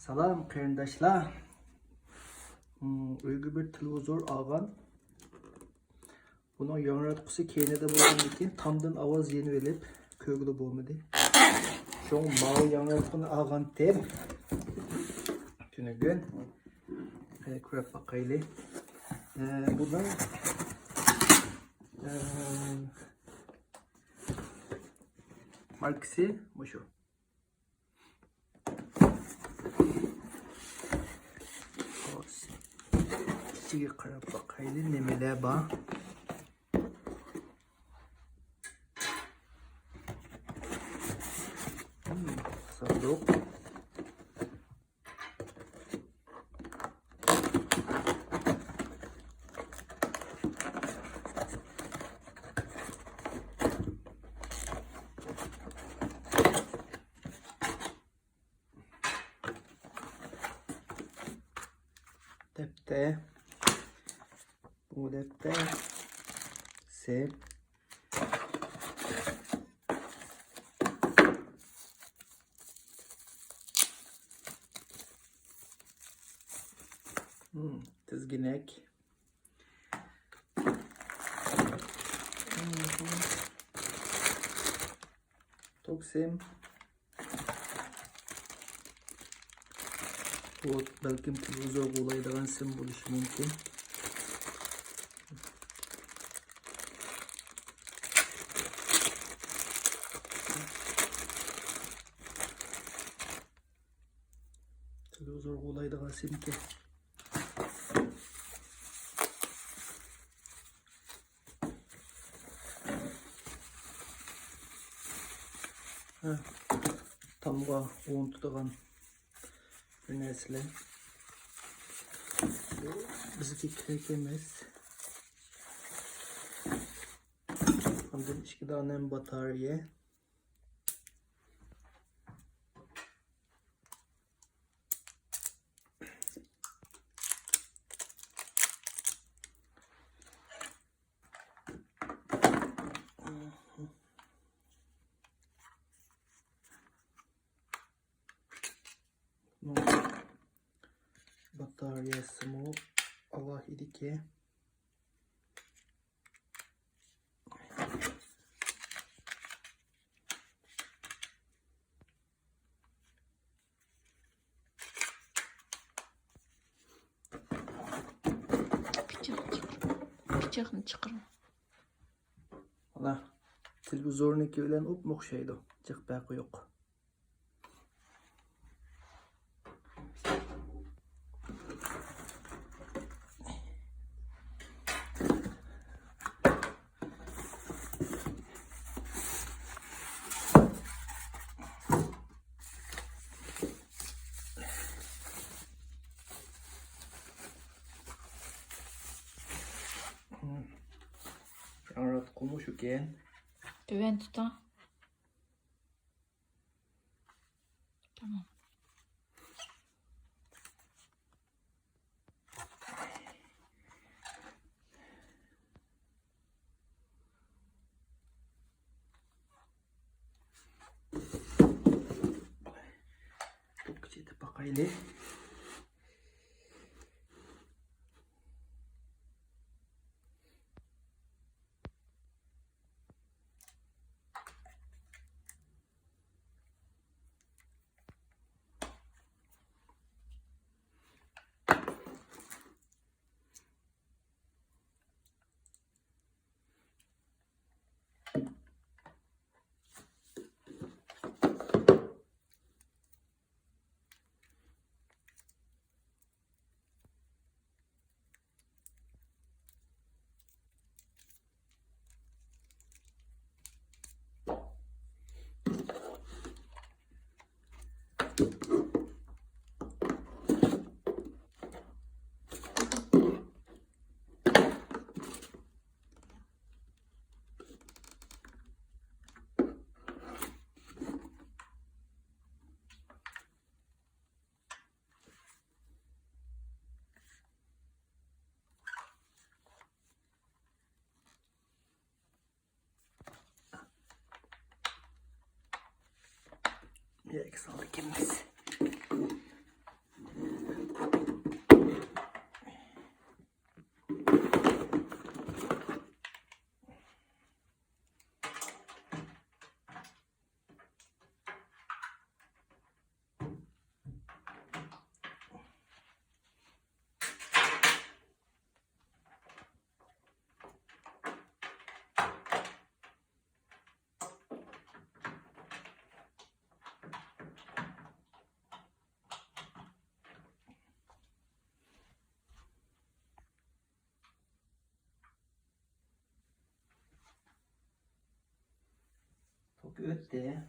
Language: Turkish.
Salam qarindoshlar. Uyga bir televizor algan. Bunun yangratqusi keynida bo'lgandan keyin tomdan ovoz yenib elib, ko'gli bo'lmadi. So'ng mau yangratquni algan deb tunugun ko'rib boqaylik. Bunun markası bu şu. İçiga qarab boqaylik, nimalar bor. Sanduq. Defter. Bu defter. Sev. Tizginek. Toksim. Bu belki televizor olaydan sim bo'lishi mumkin. Televizor olaydan simki. Tamga o'yin tutadigan bir narsalar. Bizga kerak emas. Bundan 2 dona batarya. Bataryası mı? Allah idiki. Bıçakını çıkarım. Allah televizorniki bilen o'xshaydi. Chiqbaqi yo'q. Anlat konuş ekan. Güven tutan. Tamam. Çok küçük bakaylı. Bir eksanlık girmez. Çok ötte.